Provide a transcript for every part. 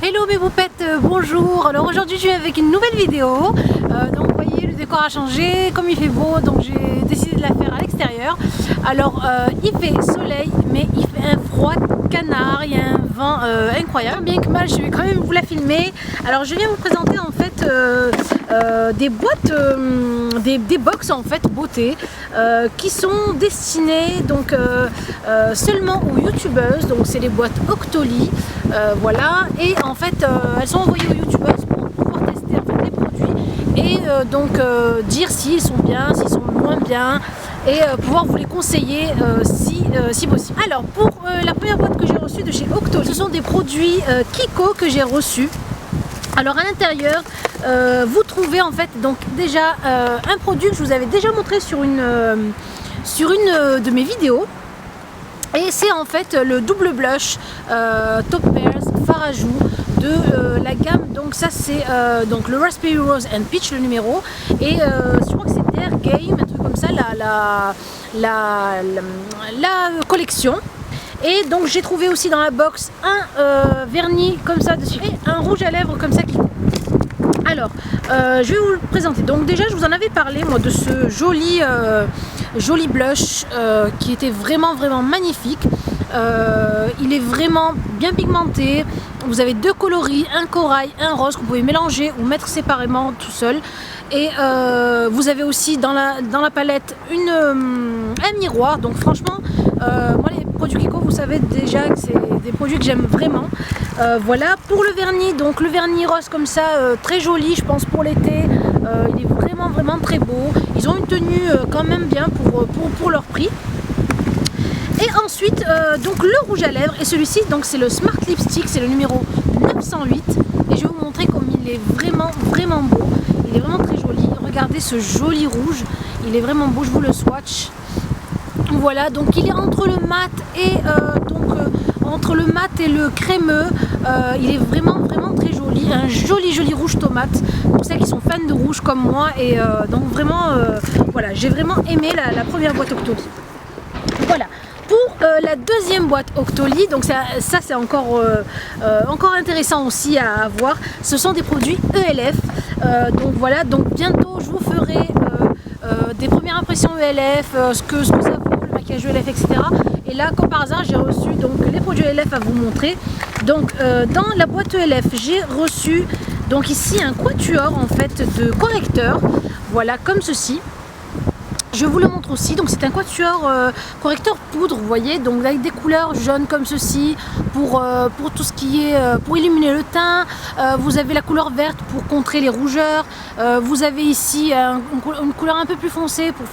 Hello mes poupettes, bonjour. Alors aujourd'hui je suis avec une nouvelle vidéo. Donc vous voyez, le décor a changé, comme il fait beau, donc j'ai décidé de la faire à l'extérieur. Alors il fait soleil, mais il fait un froid canard, il y a un vent incroyable. Bien que mal, je vais quand même vous la filmer. Alors je viens vous présenter en fait des boîtes, des box en fait beauté qui sont destinées donc seulement aux youtubeuses. Donc c'est les boîtes Octoly, voilà. Et en fait elles sont envoyées aux youtubeuses pour pouvoir tester en fait les produits et donc dire s'ils sont bien, s'ils sont moins bien, et pouvoir vous les conseiller si possible. Alors pour la première boîte que j'ai reçue de chez Octoly, ce sont des produits Kiko que j'ai reçus. Alors à l'intérieur vous trouvez en fait donc déjà un produit que je vous avais déjà montré sur une de mes vidéos, et c'est en fait le double blush Top Pairs Farajou de la gamme. Donc ça c'est donc le Raspberry Rose and Peach, le numéro, et je crois que c'est Dare Game, un truc comme ça, la collection. Et donc j'ai trouvé aussi dans la box un vernis comme ça dessus et un rouge à lèvres comme ça qui... Alors je vais vous le présenter. Donc déjà je vous en avais parlé moi de ce joli blush qui était vraiment magnifique. Il est vraiment bien pigmenté. Vous avez deux coloris, un corail, un rose que vous pouvez mélanger ou mettre séparément tout seul. Et vous avez aussi dans la palette un miroir. Donc franchement moi les produits Kiko, vous savez déjà que c'est des produits que j'aime vraiment. Voilà pour le vernis. Donc le vernis rose comme ça, très joli je pense pour l'été. Il est vraiment très beau. Ils ont une tenue quand même bien pour leur prix. Et ensuite donc le rouge à lèvres, et celui-ci donc c'est le Smart Lipstick, c'est le numéro 908, et je vais vous montrer comme il est vraiment beau. Il est vraiment très joli. Regardez ce joli rouge, il est vraiment beau. Je vous le swatch. Voilà, donc il est entre le mat et entre le mat et le crémeux. Il est vraiment très joli, un joli rouge tomate pour celles qui sont fans de rouge comme moi. Et donc vraiment voilà, j'ai vraiment aimé la première boîte Octoly. Voilà pour la deuxième boîte Octoly. Donc ça c'est encore intéressant aussi à voir. Ce sont des produits ELF. Donc voilà, donc bientôt je vous ferai des premières impressions ELF, ce que ça vaut, le maquillage ELF, etc. Et là, comme par hasard, j'ai reçu donc les produits ELF à vous montrer. Donc dans la boîte ELF, j'ai reçu donc ici un quatuor en fait de correcteurs. Voilà, comme ceci. Je vous le montre aussi. Donc c'est un quatuor correcteur poudre, vous voyez, donc avec des couleurs jaunes comme ceci pour tout ce qui est pour illuminer le teint. Vous avez la couleur verte pour contrer les rougeurs. Vous avez ici une couleur un peu plus foncée pour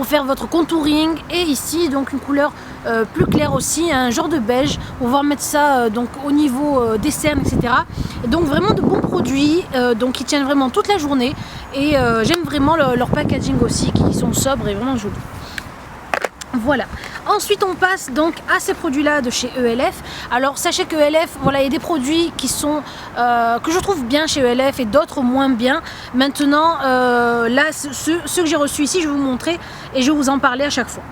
faire votre contouring, et ici donc une couleur plus claire aussi, un genre de beige pour pouvoir mettre ça donc au niveau des cernes, etc. Et donc vraiment de bons produits donc qui tiennent vraiment toute la journée, et j'aime vraiment leur packaging aussi, qui sont sobres et vraiment jolis. Voilà, ensuite on passe donc à ces produits là de chez ELF. Alors sachez que ELF, voilà, il y a des produits qui sont que je trouve bien chez ELF et d'autres moins bien. Maintenant là ceux que j'ai reçus ici, je vais vous montrer et je vais vous en parler à chaque fois.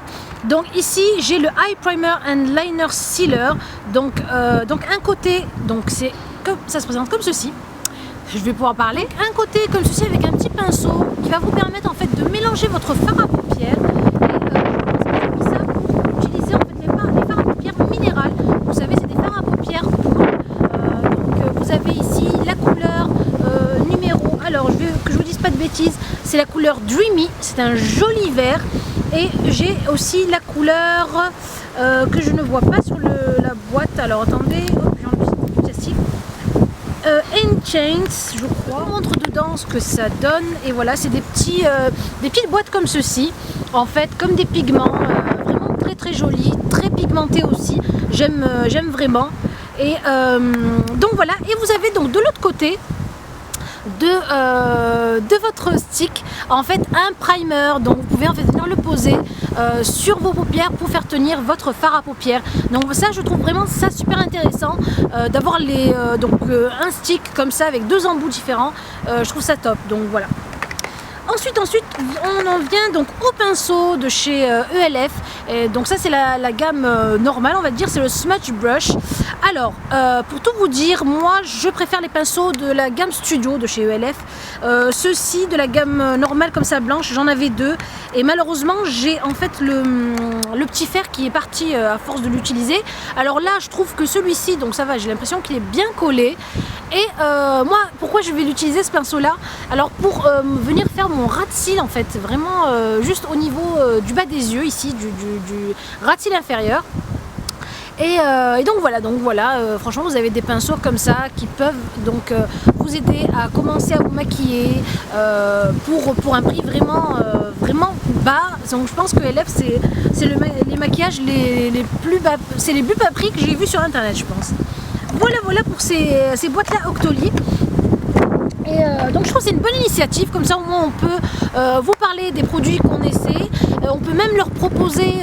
Donc ici j'ai le Eye Primer and Liner Sealer. Donc un côté, donc c'est comme ça se présente comme ceci. Je vais pouvoir parler. Un côté comme ceci avec un petit pinceau qui va vous permettre en fait de mélanger votre fard à paupières. Vous savez, c'est des fards à paupières poudre. Donc vous avez ici la couleur numéro, alors que je vous dise pas de bêtises, c'est la couleur Dreamy, c'est un joli vert. Et j'ai aussi la couleur que je ne vois pas sur la boîte. Alors attendez, plastique. Enchant, je crois. Je vous montre dedans ce que ça donne. Et voilà, c'est des petites boîtes comme ceci, en fait, comme des pigments, vraiment très jolis, très pigmentés aussi. J'aime vraiment. Et donc voilà, et vous avez donc de l'autre côté de votre stick en fait un primer. Donc vous pouvez en fait venir le poser sur vos paupières pour faire tenir votre fard à paupières. Donc ça, je trouve vraiment ça super intéressant d'avoir un stick comme ça avec deux embouts différents. Je trouve ça top. Donc voilà. Ensuite, on en vient donc au pinceau de chez ELF. Et donc ça c'est la gamme normale, on va dire, c'est le Smudge Brush. Alors, pour tout vous dire, moi je préfère les pinceaux de la gamme Studio de chez ELF. Ceux-ci de la gamme normale comme ça blanche, j'en avais deux. Et malheureusement, j'ai en fait le petit fer qui est parti à force de l'utiliser. Alors là, je trouve que celui-ci, donc ça va, j'ai l'impression qu'il est bien collé. Et moi, pourquoi je vais l'utiliser ce pinceau-là? Alors pour venir faire mon ras de cils en fait, vraiment juste au niveau du bas des yeux ici, du ras de cils inférieur. Et donc voilà, franchement vous avez des pinceaux comme ça qui peuvent donc vous aider à commencer à vous maquiller pour un prix vraiment bas. Donc je pense que ELF c'est les maquillages les plus bas, c'est les plus bas prix que j'ai vu sur internet, je pense. Voilà pour ces boîtes là Octoly. Et donc je trouve que c'est une bonne initiative, comme ça au moins on peut vous parler des produits qu'on essaie, on peut même leur proposer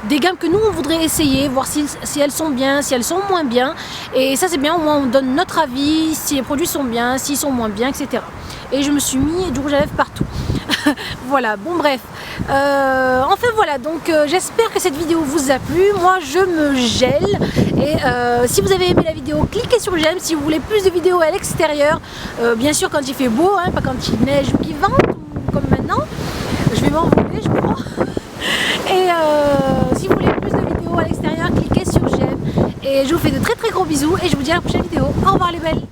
des gammes que nous on voudrait essayer, voir si elles sont bien, si elles sont moins bien, et ça c'est bien, au moins on donne notre avis, si les produits sont bien, s'ils sont moins bien, etc. Et je me suis mis du rouge à lèvres partout. Voilà, bon bref, enfin voilà, donc j'espère que cette vidéo vous a plu. Moi je me gèle, et si vous avez aimé la vidéo, cliquez sur j'aime. Si vous voulez plus de vidéos à l'extérieur, bien sûr quand il fait beau, hein, pas quand il neige ou qu'il vente, comme maintenant, je vais m'envoler je crois. Et si vous voulez plus de vidéos à l'extérieur, cliquez sur j'aime, et je vous fais de très gros bisous, et je vous dis à la prochaine vidéo. Au revoir les belles.